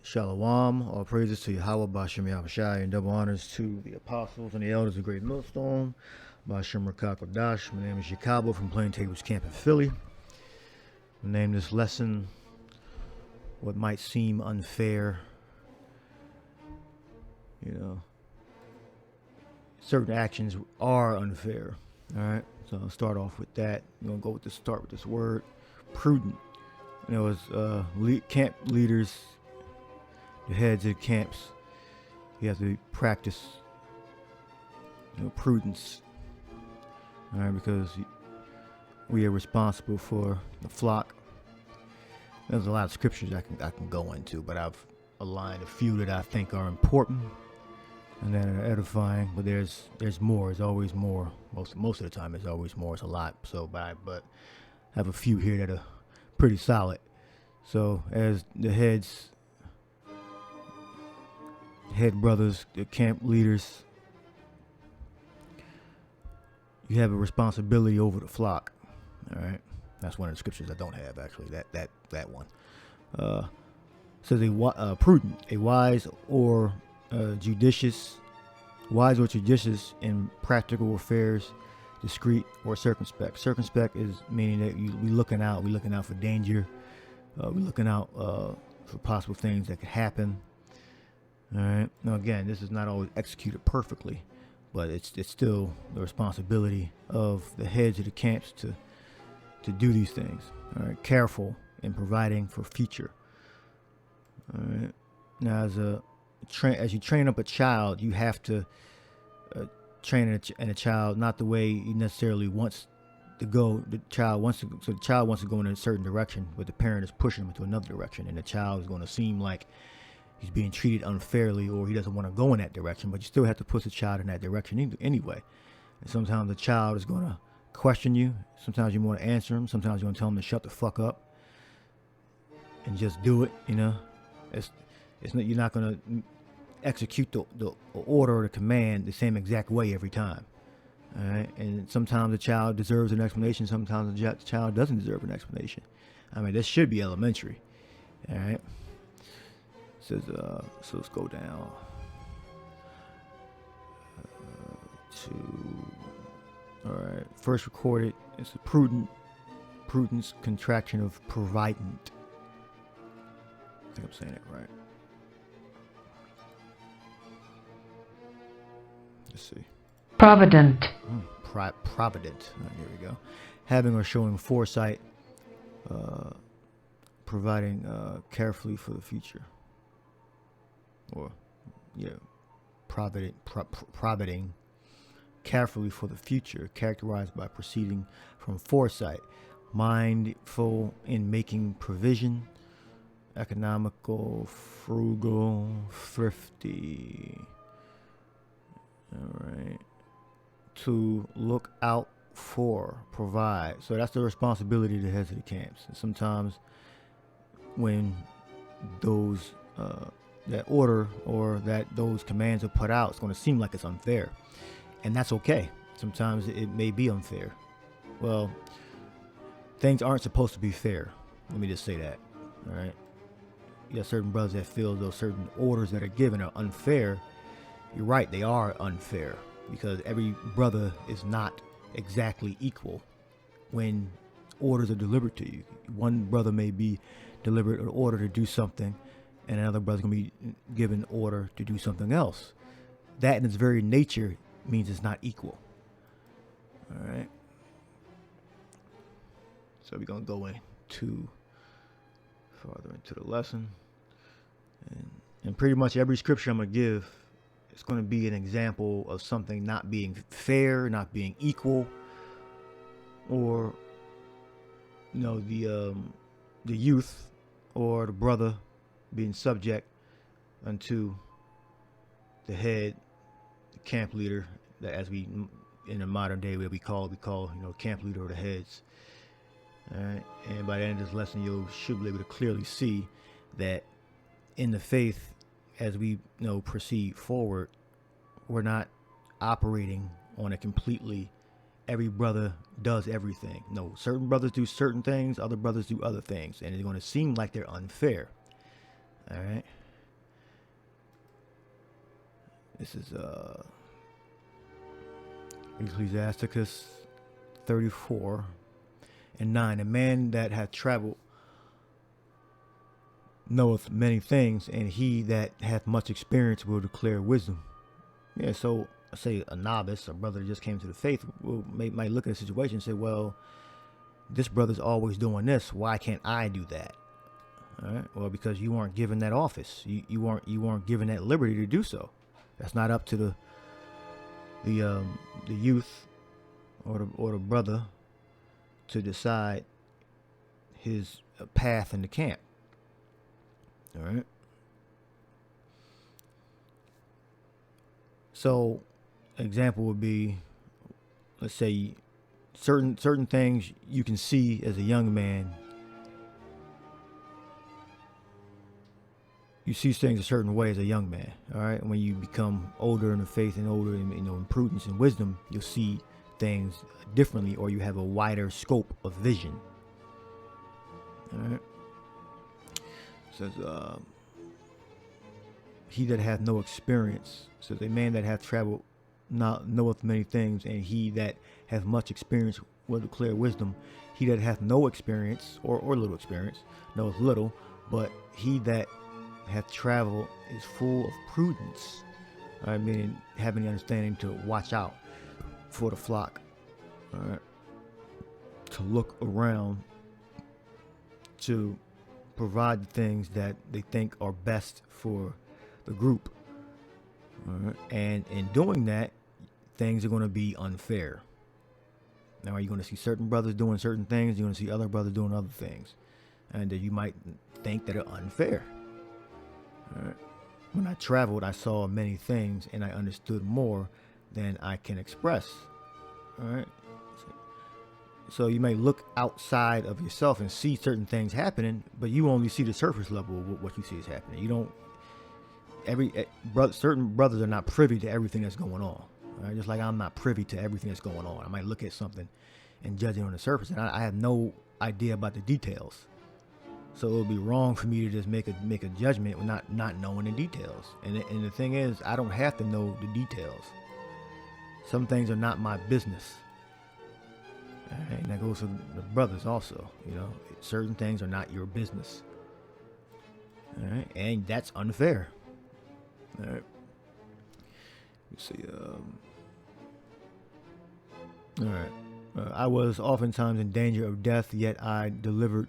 Shalom, all praises to Yahweh, Bashem Yahushai, and double honors to the apostles and the elders of Great Millstone, Bashem Rakakodash. My name is Jacobo from Plaintables Camp in Philly. I name this lesson what might seem unfair. You know, certain actions are unfair. All right, so I'll start off with that. I'm gonna go with start with this word, prudent. And it was camp leaders, the heads of the camps. You have to practice, prudence. All right, because we are responsible for the flock. There's a lot of scriptures I can go into, but I've aligned a few that I think are important and that are edifying. But there's more. There's always more. Most of the time, there's always more. It's a lot. But I have a few here that are pretty solid. So as the head brothers, the camp leaders, you have a responsibility over the flock. All right, that's one of the scriptures I don't have actually. That one says prudent, a wise or judicious in practical affairs, discreet or circumspect. Circumspect is meaning that we're looking out for danger. We're looking out for possible things that could happen. All right. Now, again, this is not always executed perfectly, but it's still the responsibility of the heads of the camps to do these things. All right. Careful in providing for future. All right. Now, as you train up a child, you have to train a child not the way he necessarily wants to go. The child wants to go in a certain direction, but the parent is pushing him into another direction, and the child is going to seem like he's being treated unfairly, or he doesn't want to go in that direction. But you still have to push the child in that direction anyway. And sometimes the child is going to question you. Sometimes you want to answer him. Sometimes you want to tell him to shut the fuck up and just do it. You're not going to execute the order or the command the same exact way every time. All right, and sometimes the child deserves an explanation. Sometimes the child doesn't deserve an explanation. I mean, this should be elementary. All right. It says, so let's go down all right. First recorded, it's a prudence contraction of provident. I think I'm saying it right. Let's see. Provident. Provident. Here we go. Having or showing foresight, providing carefully for the future. Or, providing carefully for the future, characterized by proceeding from foresight, mindful in making provision, economical, frugal, thrifty. All right. To look out for, provide. So that's the responsibility of the heads of the camps. And sometimes when those that order or that those commands are put out, it's going to seem like it's unfair, and that's okay. Sometimes it may be unfair. Well, things aren't supposed to be fair. Let me just say that. All right. You got certain brothers that feel those certain orders that are given are unfair. You're right, they are unfair, because every brother is not exactly equal when orders are delivered to you. One brother may be delivered an order to do something, and another brother's going to be given order to do something else. That in its very nature means it's not equal. All right. So we're going to go farther into the lesson. And pretty much every scripture I'm going to give, it's going to be an example of something not being fair, not being equal, or the youth or the brother being subject unto the head, the camp leader, that as we in the modern day where we call camp leader or the heads. All right, and by the end of this lesson, you should be able to clearly see that in the faith, as we proceed forward, we're not operating on a completely every brother does everything. No, certain brothers do certain things, other brothers do other things, and it's going to seem like they're unfair. All right. This is Ecclesiasticus 34:9. A man that hath traveled knoweth many things, and he that hath much experience will declare wisdom. Yeah, so say a novice, a brother that just came to the faith, might look at a situation and say, well, this brother's always doing this. Why can't I do that? All right. Well, because you weren't given that office. You weren't given that liberty to do so. That's not up to the youth or the brother to decide his path in the camp. All right. So, example would be, let's say, certain things you can see as a young man. You see things a certain way as a young man. All right. When you become older in the faith and older in prudence and wisdom, you'll see things differently, or you have a wider scope of vision. All right. It says, he that hath no experience, says a man that hath traveled knoweth many things, and he that hath much experience will declare wisdom. He that hath no experience or little experience knoweth little, but he that hath traveled is full of prudence. I mean, having the understanding to watch out for the flock. All right. To look around, to provide the things that they think are best for the group. All right. And in doing that, things are going to be unfair. Now, are you going to see certain brothers doing certain things? You're going to see other brothers doing other things. And you might think that are unfair. All right. When I traveled, I saw many things, and I understood more than I can express. All right. So you may look outside of yourself and see certain things happening, but you only see the surface level of what you see is happening. You don't. Certain brothers are not privy to everything that's going on. Right? Just like I'm not privy to everything that's going on. I might look at something and judge it on the surface, and I have no idea about the details. So it would be wrong for me to just make a judgment with not knowing the details. And the thing is, I don't have to know the details. Some things are not my business. All right? And that goes for the brothers also. You know, certain things are not your business. All right, and that's unfair. All right. Let's see. All right. I was oftentimes in danger of death, yet I was delivered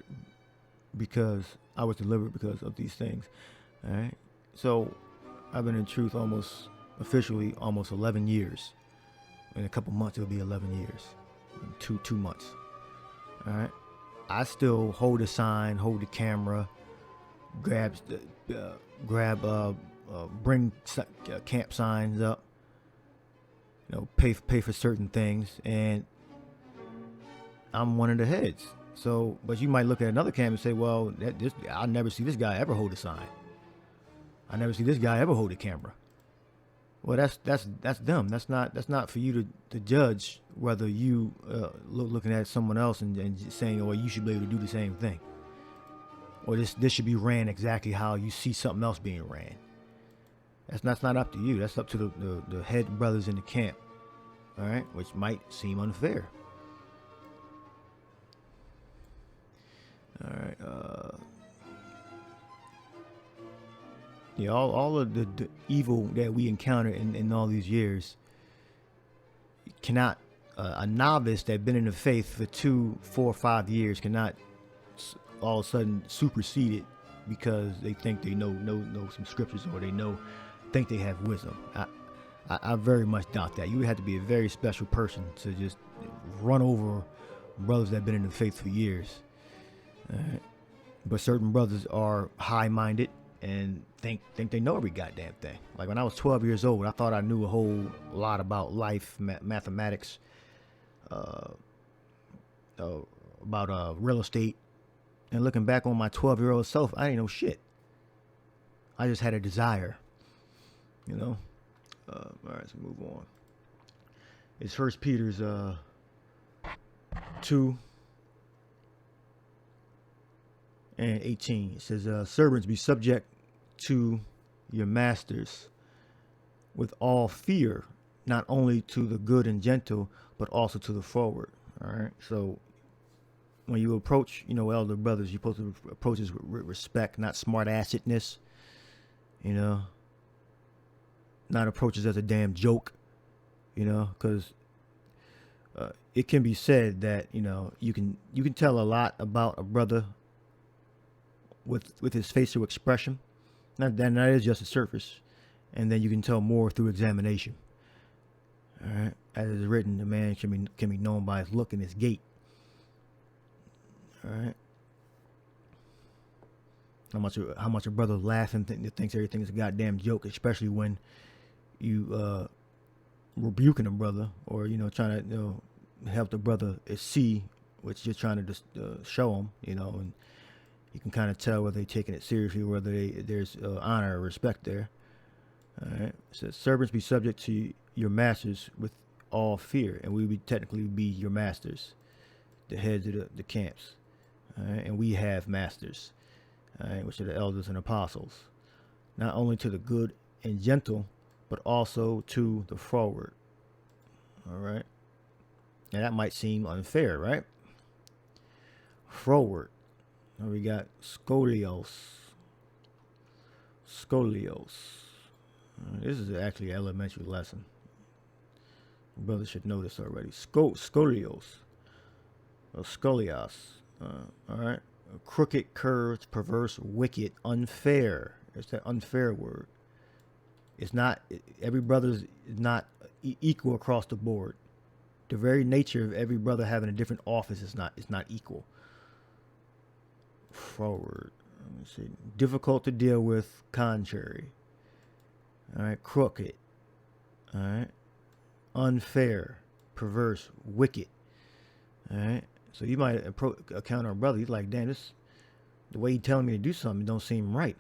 because of these things. All right. So I've been in truth officially almost 11 years. In a couple months, it'll be 11 years. In two months. All right. I still hold a sign, hold the camera, bring camp signs up, you know, pay for certain things, and I'm one of the heads. So, but you might look at another camp and say, well, I never see this guy ever hold a sign. I never see this guy ever hold a camera. Well, that's them. That's not for you to judge whether you looking at someone else and saying, oh, you should be able to do the same thing, or this should be ran exactly how you see something else being ran. That's not up to you. That's up to the head brothers in the camp. All right, which might seem unfair. All right. Yeah, all of the evil that we encounter in all these years cannot, a novice that's been in the faith for 2, 4, 5 years cannot all of a sudden supersede it because they think they know some scriptures, or they think they have wisdom. I very much doubt that. You would have to be a very special person to just run over brothers that have been in the faith for years. But certain brothers are high-minded and think they know every goddamn thing. Like when I was 12 years old, I thought I knew a whole lot about life, mathematics, about real estate. And looking back on my 12-year-old self, I didn't know shit. I just had a desire, you know. All right, let's move on. It's 1 Peter's 2 and 18. It says, servants, be subject to your masters with all fear, not only to the good and gentle, but also to the forward. All right. So when you approach, elder brothers, you're supposed to approach this with respect, not smart assedness. Not approaches as a damn joke. Because it can be said that you can tell a lot about a brother with his facial expression. That is just the surface, and then you can tell more through examination. All right, as is written, the man can be known by his look and his gait. All right, how much a brother laughing thinks everything is a goddamn joke, especially when you rebuking a brother or trying to help the brother see what you're trying to just show him, and you can kind of tell whether they're taking it seriously, whether there's honor or respect there. All right. It says, servants, be subject to your masters with all fear, and we would technically be your masters, the heads of the camps. All right. And we have masters, all right, which are the elders and apostles, not only to the good and gentle, but also to the forward. All right. Now that might seem unfair, right? Forward. Now we got scolios. This is actually an elementary lesson. Brothers should know this already. Scolios. Or scolios. All right. Crooked, curved, perverse, wicked, unfair. It's that unfair word. It's not, every brother is not equal across the board. The very nature of every brother having a different office is not equal. Forward. Let me see. Difficult to deal with, contrary. All right. Crooked. All right. Unfair, perverse, wicked. All right. So you might encounter a brother. He's like, damn, the way he's telling me to do something don't seem right.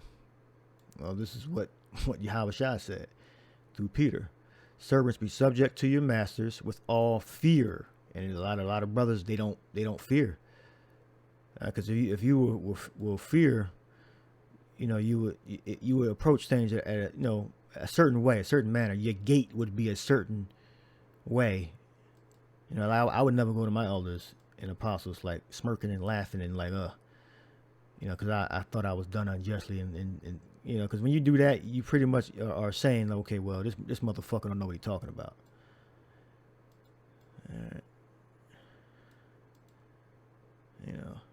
Well, this is what Yahushua said through Peter. Servants, be subject to your masters with all fear. And a lot of brothers, they don't fear. Because if you will fear, you would approach things at a certain way, a certain manner. Your gait would be a certain way. I would never go to my elders and apostles like smirking and laughing and like because I thought I was done unjustly and because when you do that, you pretty much are saying, okay, well, this motherfucker don't know what he's talking about. All right.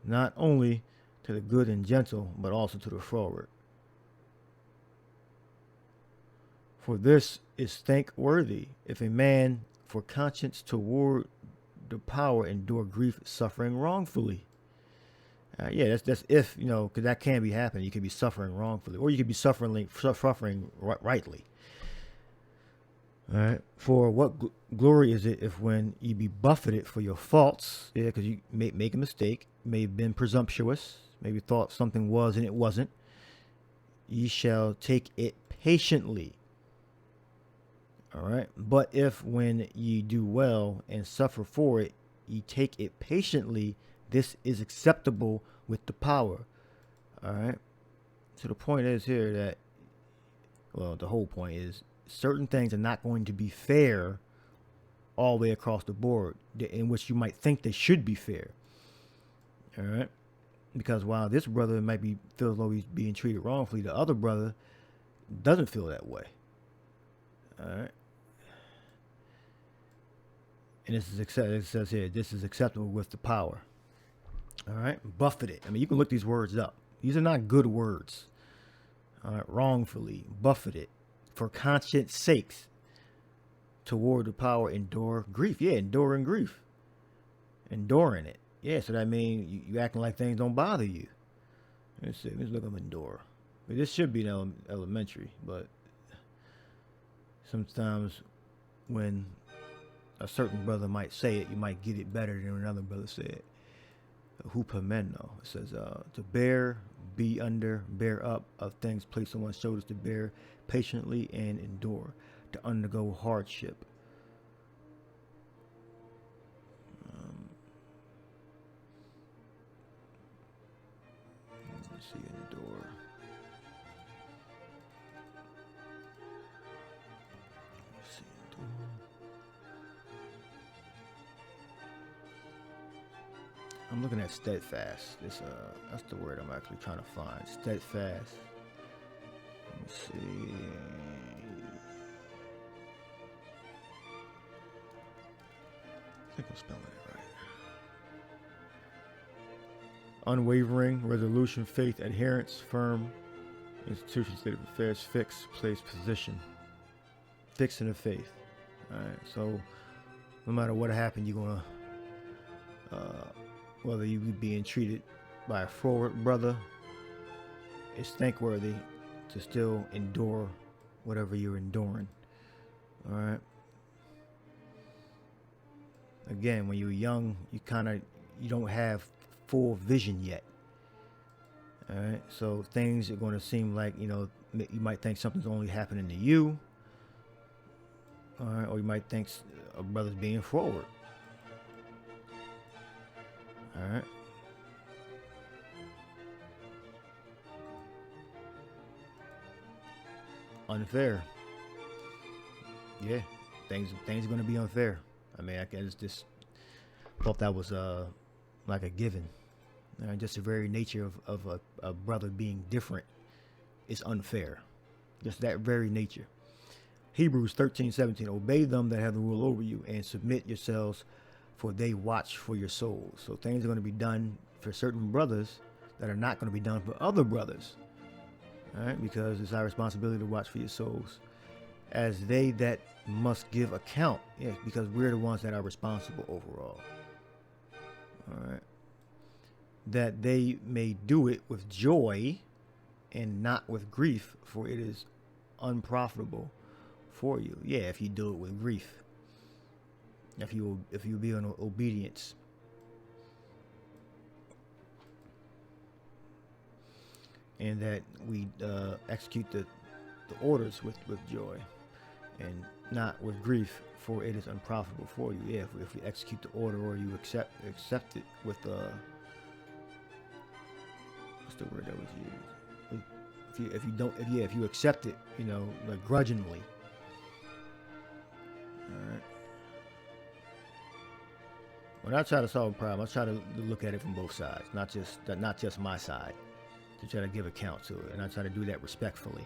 Not only to the good and gentle, but also to the forward. For this is thankworthy, if a man for conscience toward the power endure grief, suffering wrongfully. That's if, because that can be happening. You could be suffering wrongfully, or you could be suffering rightly. All right. For what glory is it if when you be buffeted for your faults, because you may make a mistake, may have been presumptuous, maybe thought something was and it wasn't, ye shall take it patiently. All right. But if when ye do well and suffer for it, ye take it patiently, this is acceptable with the power. All right. So the point is here that, the whole point is certain things are not going to be fair all the way across the board, in which you might think they should be fair. All right. Because while this brother might feel as though he's being treated wrongfully, the other brother doesn't feel that way. All right. And it says here, this is acceptable with the power. All right. Buffeted. I mean, you can look these words up. These are not good words. All right. Wrongfully. Buffeted. For conscience sakes. Toward the power, endure grief. Yeah, enduring grief. Enduring it. Yeah, so that means you acting like things don't bother you. Let's see. Let's look up endure. This should be elementary, but sometimes when a certain brother might say it, you might get it better than another brother said it. Hupameno. It says to bear, be under, bear up of things placed on one's shoulders, to bear patiently and endure, to undergo hardship. Let's see, endure. I'm looking at steadfast. That's the word I'm actually trying to find. Steadfast. Let me see. I think I'm spelling it right. Unwavering, resolution, faith, adherence, firm, institution, state of affairs, fix, place, position. Fixing the faith. Alright, so no matter what happened, you're gonna whether you be being treated by a forward brother, it's thankworthy to still endure whatever you're enduring. Alright. Again, when you're young, you don't have full vision yet. Alright, so things are going to seem like, you might think something's only happening to you. Alright, or you might think a brother's being forward. Alright. Unfair. Yeah, things are going to be unfair. I mean, I just thought that was like a given. Just the very nature of a brother being different is unfair. Just that very nature. Hebrews 13:17. Obey them that have the rule over you, and submit yourselves, for they watch for your souls. So things are going to be done for certain brothers that are not going to be done for other brothers. All right, because it's our responsibility to watch for your souls, as they that must give account. Yeah, because we're the ones that are responsible overall. All right. That they may do it with joy and not with grief, for it is unprofitable for you. Yeah, if you do it with grief. If you be in obedience. And that we execute the orders with joy and not with grief, for it is unprofitable for you. Yeah, if we execute the order, or you accept it with what's the word that was used? If you accept it, like grudgingly. All right. When I try to solve a problem, I try to look at it from both sides, not just my side, to try to give account to it, and I try to do that respectfully.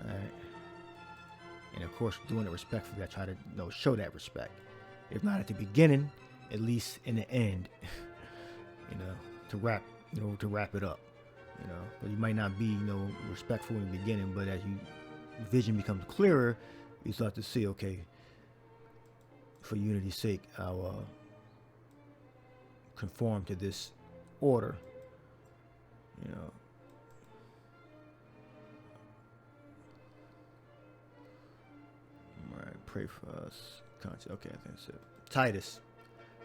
All right. And of course, doing it respectfully, I try to show that respect. If not at the beginning, at least in the end. To wrap it up. But you might not be respectful in the beginning, but as vision becomes clearer, you start to see, okay, for unity's sake, I'll conform to this order. Alright, pray for us. Okay, I think that's it. Titus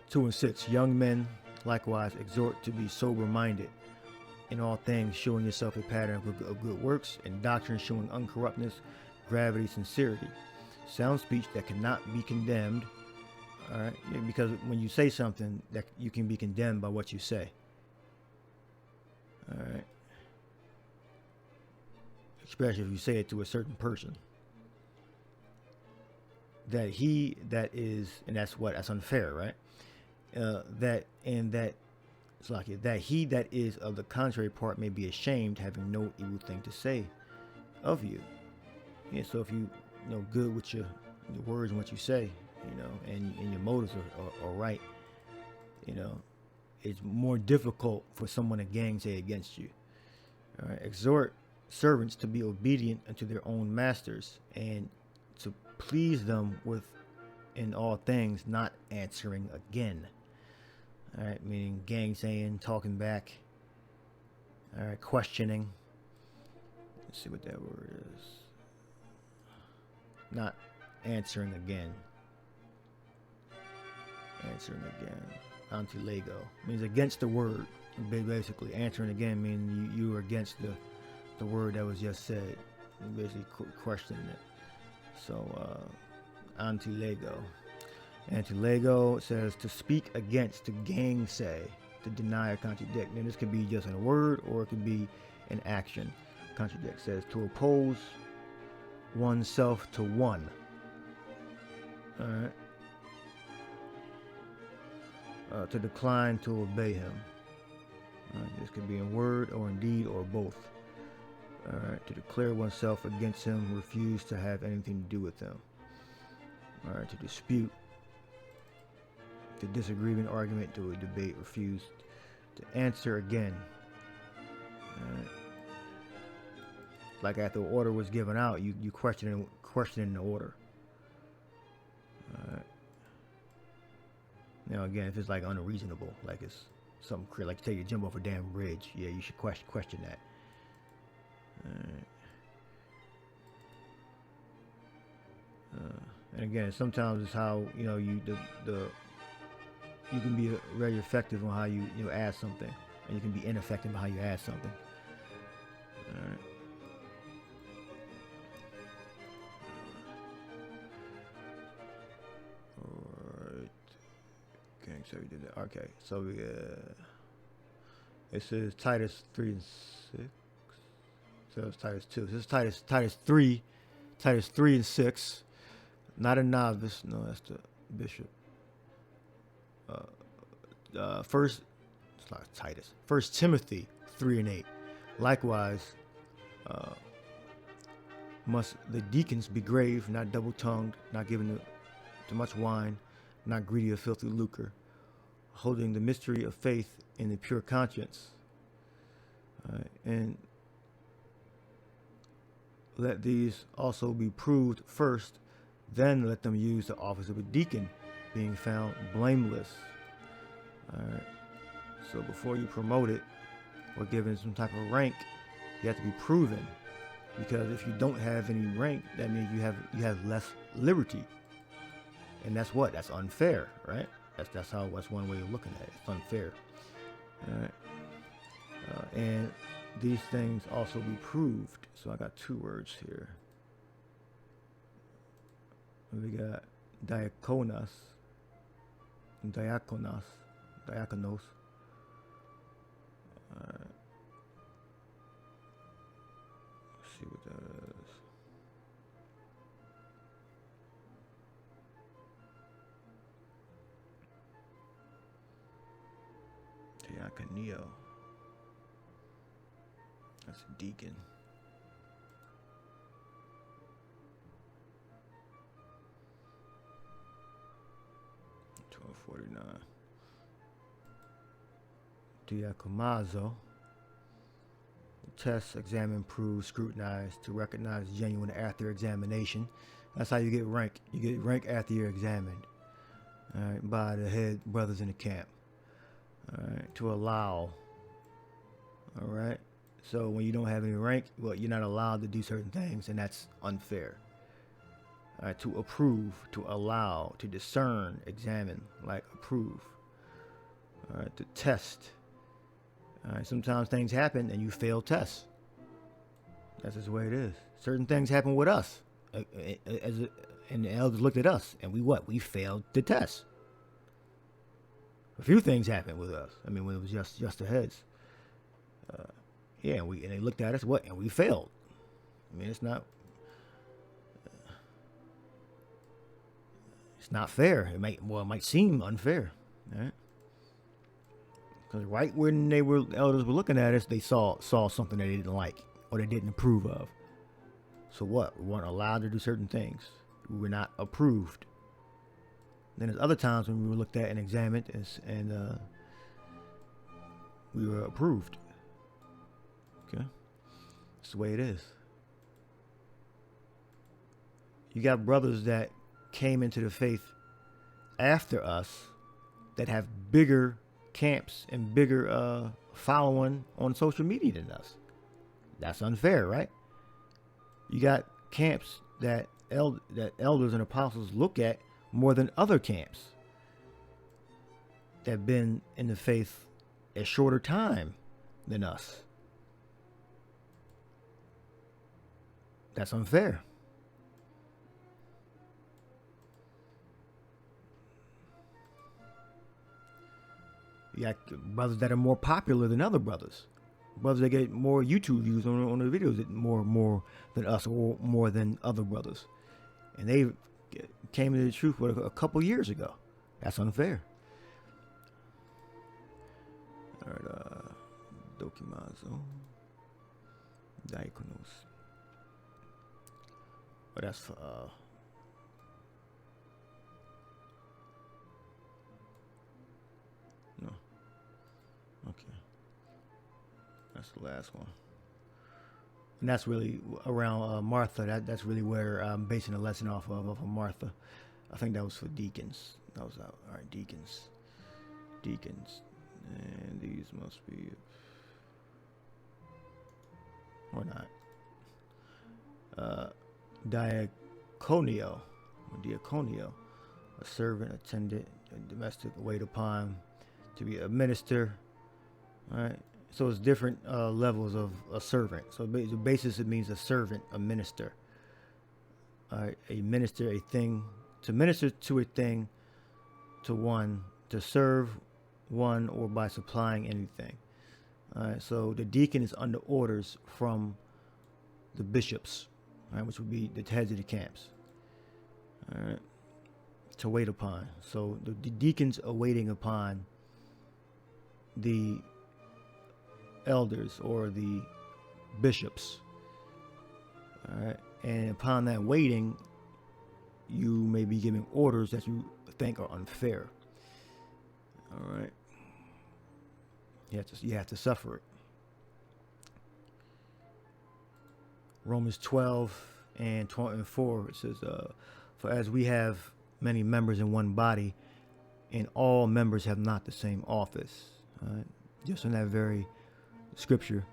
2:6. Young men likewise exhort to be sober-minded in all things, showing yourself a pattern of good works, and doctrine showing uncorruptness, gravity, sincerity, sound speech that cannot be condemned. All right, because when you say something, that you can be condemned by what you say. All right, especially if you say it to a certain person. That he that is, and that's unfair, right? That he that is of the contrary part may be ashamed, having no evil thing to say of you. Yeah, so if you good with your words and what you say, and your motives are right, it's more difficult for someone to gainsay against you. All right, exhort servants to be obedient unto their own masters, and to please them in all things, not answering again. All right, meaning gainsaying, talking back. All right, questioning. Let's see what that word is. Not answering again. Answering again. Anti-lego means against the word. Basically, answering again means you are against the word that was just said. You're basically questioning it. So, anti-lego. Anti-lego says to speak against, to gainsay, to deny or contradict. And this could be just in a word, or it could be an action. Contradict says to oppose oneself to one. All right. to decline to obey him. This could be in word or in deed or both. To declare oneself against him, refuse to have anything to do with him. To dispute, to disagree in argument, to a debate, refuse to answer again. Like after the order was given out, you questioning the order. Now again, if it's like unreasonable, like it's something clear, like tell you to jump off a damn bridge, yeah, you should question that. And again, sometimes it's how you can be very effective on how you ask something, and you can be ineffective on how you ask something. Alright. Okay, so we did that. Okay, so we it says Titus 3 and 6. So it's Titus 2. This is Titus 3 and 6. Not a novice. No, that's the bishop. First, it's not Titus. 1 Timothy 3 and 8. Likewise, must the deacons be grave, not double-tongued, not given to much wine, not greedy of filthy lucre, holding the mystery of faith in a pure conscience. And let these also be proved first, then let them use the office of a deacon, being found blameless. Alright. So before you promote it or given some type of rank, you have to be proven. Because if you don't have any rank, that means you have less liberty. And that's what? That's unfair, right? That's one way of looking at it. It's unfair. Alright. And these things also be proved. So I got two words here. We got diakonos. Diakonos. Let's see what that is. Diakonio. That's a deacon. $12.49. Diakomazo. Test, examine, prove, scrutinize to recognize genuine after examination. That's how you get rank. You get rank after you're examined. All right, by the head brothers in the camp. All right, to allow. All right. So when you don't have any rank, well, you're not allowed to do certain things, and that's unfair. All right, to approve, to allow, to discern, examine, like approve. All right, to test. All right, sometimes things happen and you fail tests. That's just the way it is. Certain things happen with us, and the elders looked at us, and we failed the test. A few things happened with us. I mean, when it was just the heads. Yeah, and they looked at us, and we failed. I mean, it's not fair. It might seem unfair, right? Because right when elders were looking at us, they saw something they didn't like or they didn't approve of. So what? We weren't allowed to do certain things. We were not approved. Then there's other times when we were looked at and examined and we were approved. Okay, that's the way it is. You got brothers that came into the faith after us that have bigger camps and bigger following on social media than us. That's unfair, right? You got camps that elders and apostles look at more than other camps that have been in the faith a shorter time than us. That's unfair. You got brothers that are more popular than other brothers. Brothers that get more YouTube views on the videos more than us or more than other brothers. And they came into the truth a couple years ago. That's unfair. All right, dokimazo, diakonos. Oh, that's for no. Okay, that's the last one. And that's really around Martha. That's really where I'm basing the lesson off of Martha. I think that was for deacons. That was all right. Deacons, and these must be or not. Diaconio, a servant, attendant, a domestic, wait upon, to be a minister. All right. So it's different levels of a servant. So the basis, it means a servant, a minister. All right, a minister, a thing, to minister to a thing, to one, to serve one, or by supplying anything. All right, so the deacon is under orders from the bishops, all right, which would be the heads of the camps. All right, to wait upon. So the deacons are waiting upon the elders or the bishops. All right, and upon that waiting, you may be giving orders that you think are unfair. All right, you have to suffer it. Romans 12:4, it says, "For as we have many members in one body, and all members have not the same office." All right, just in that very scripture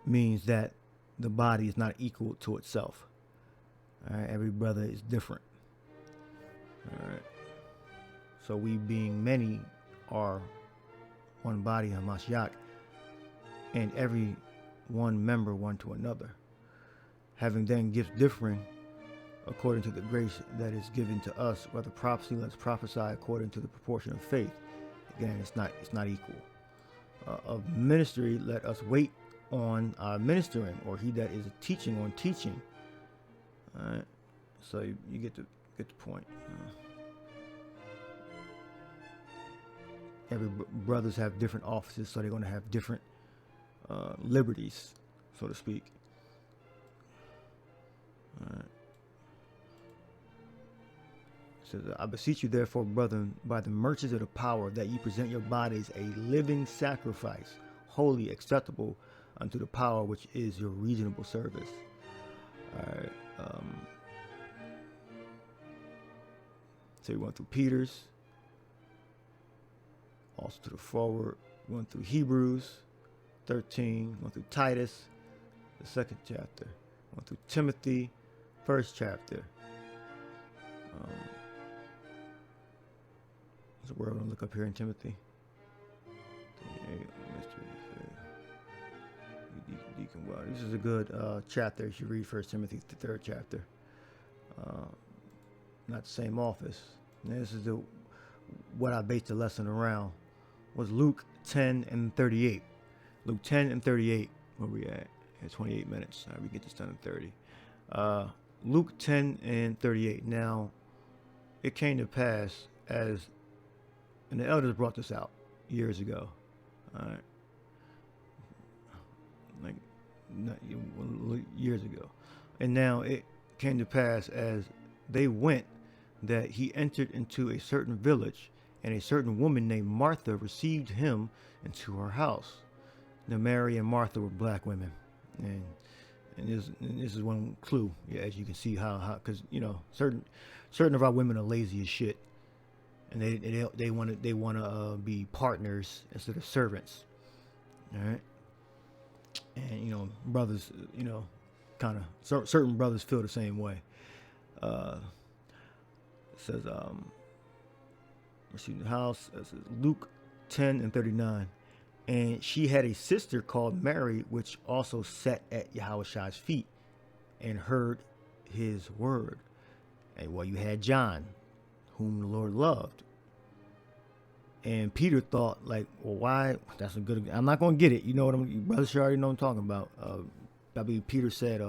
means that the body is not equal to itself. All right, every brother is different. All right, so we being many are one body, Hamashiach, and every one member one to another, having then gifts differing according to the grace that is given to us. Whether prophecy, let's prophesy according to the proportion of faith. Again, it's not equal. Of ministry, let us wait on ministering, or he that is teaching on teaching. All right, so you get the point. Every brothers have different offices, so they're going to have different liberties, so to speak. All right. It says, "I beseech you, therefore, brethren, by the mercies of the power, that ye present your bodies a living sacrifice, holy, acceptable unto the power, which is your reasonable service." All right. So we went through Peter's, also to the forward. We went through Hebrews 13. Went through Titus, the 2nd chapter. Went through Timothy, 1st chapter. There's a word I'm gonna look up here in Timothy. Deacon, well, this is a good chapter. You should read 1 Timothy, the 3rd chapter. Not the same office. And this is what I based the lesson around. Was Luke 10:38. Luke 10:38. Where we at? 28 minutes. All right, we get this done in 30. Luke 10:38. Now, it came to pass as, and the elders brought this out years ago. All right. Like, years ago. And now it came to pass as they went, that he entered into a certain village, and a certain woman named Martha received him into her house. Now Mary and Martha were black women, and this is one clue. Yeah, as you can see how because certain of our women are lazy as shit, and they want to be partners instead of servants. All right, and brothers, kind of certain brothers feel the same way. It says, received the house. It says Luke 10:39. And she had a sister called Mary, which also sat at Yahushua's feet and heard his word. And well, you had John, whom the Lord loved. And Peter thought, like, well, why? That's a good. I'm not going to get it. You know what brothers should already know what I'm talking about. I believe Peter said,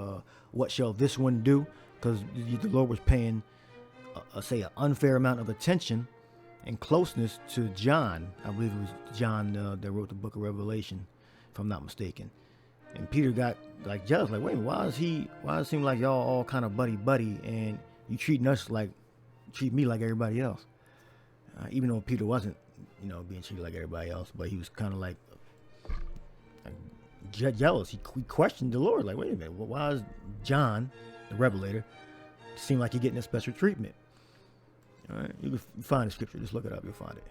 "What shall this one do?" Because the Lord was paying, say, an unfair amount of attention, and closeness to John. I believe it was John that wrote the book of Revelation, if I'm not mistaken. And Peter got like jealous, like, wait a minute, why does it seem like y'all all kind of buddy and you treat me like everybody else? Even though Peter wasn't, being treated like everybody else, but he was kind of like jealous. He questioned the Lord, like, wait a minute, why is John, the Revelator, seem like he's getting a special treatment? All right, you can find the scripture. Just look it up. You'll find it.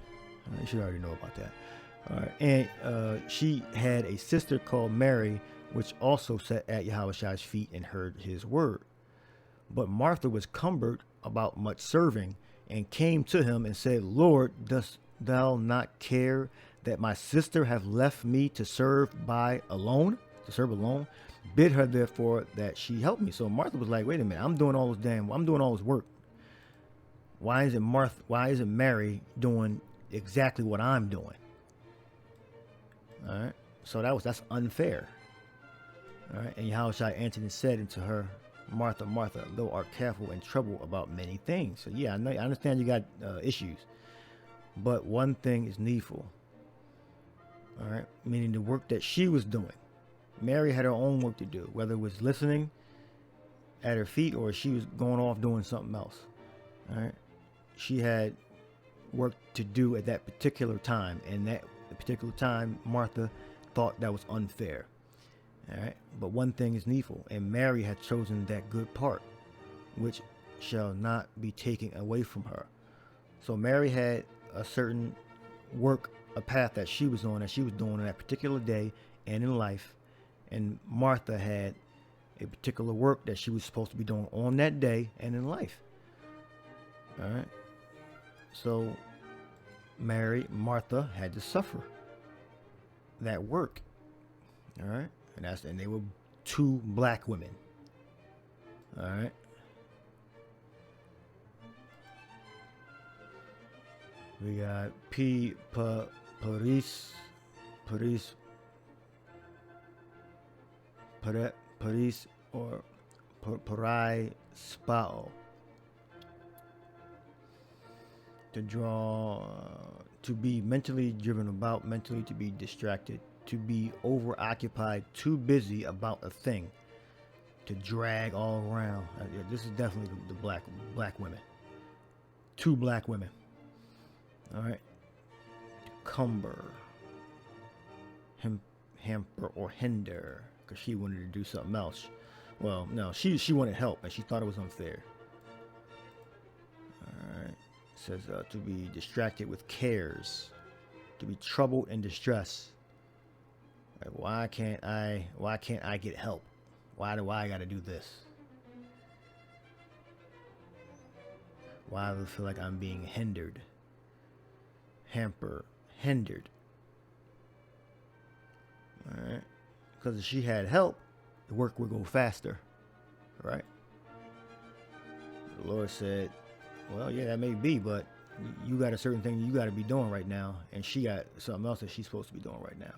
You should already know about that. All right, and she had a sister called Mary, which also sat at Yahweh's feet and heard his word. But Martha was cumbered about much serving, and came to him and said, Lord, dost thou not care that my sister hath left me to serve alone? Bid her therefore that she help me. So Martha was like, wait a minute, I'm doing all this work. Why isn't Mary doing exactly what I'm doing? All right. So that's unfair. All right. And Yahweh answered and said unto her, Martha, Martha, thou art careful and troubled about many things. So yeah, I understand you got issues, but one thing is needful. All right. Meaning the work that she was doing. Mary had her own work to do, whether it was listening at her feet or she was going off doing something else. All right. She had work to do at that particular time, and that particular time Martha thought that was unfair. All right, but one thing is needful, and Mary had chosen that good part, which shall not be taken away from her. So Mary had a certain a path that she was on, that she was doing on that particular day and in life, and Martha had a particular work that she was supposed to be doing on that day and in life. All right. So Martha had to suffer that work. All right. And they were two black women. All right. We got Paris or Parai Spao. To draw, to be mentally driven about, mentally to be distracted, to be overoccupied, too busy about a thing, to drag all around. This is definitely the black women. Two black women. All right. Cumber, hamper or hinder, because she wanted to do something else. Well, no, she wanted help, and she thought it was unfair. All right. It says to be distracted with cares, to be troubled and distressed. Like, why can't I get help? Why do I got to do this? Why do I feel like I'm being hindered? Hindered. All right. Because if she had help, the work would go faster. Right? The Lord said, well, yeah, that may be, but you got a certain thing you got to be doing right now, and she got something else that she's supposed to be doing right now.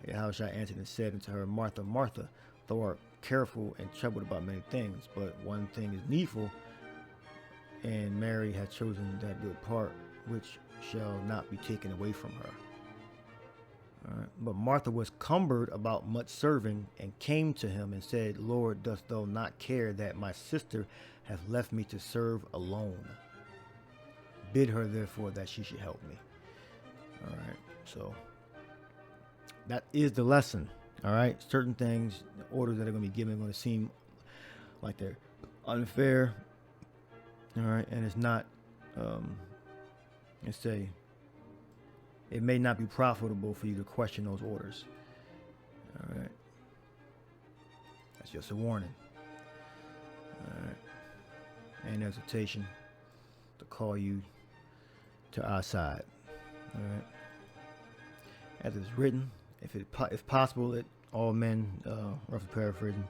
Yahweh answered and said unto her, Martha, Martha, thou art careful and troubled about many things, but one thing is needful, and Mary hath chosen that good part, which shall not be taken away from her. All right. But Martha was cumbered about much serving, and came to him and said, Lord, dost thou not care that my sister hath left me to serve alone? Bid her therefore that she should help me. All right. So that is the lesson. All right. Certain things, the orders that are going to be given, are going to seem like they're unfair. All right. And it's not, it may not be profitable for you to question those orders. All right. That's just a warning. All right. And hesitation to call you to our side. All right. As it's written, if possible, let all men, roughly paraphrasing,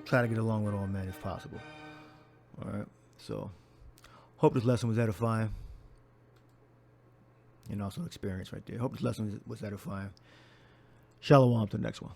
try to get along with all men if possible. All right. So, hope this lesson was edifying. And also experience right there. Hope this lesson was edifying. Shalom to the next one.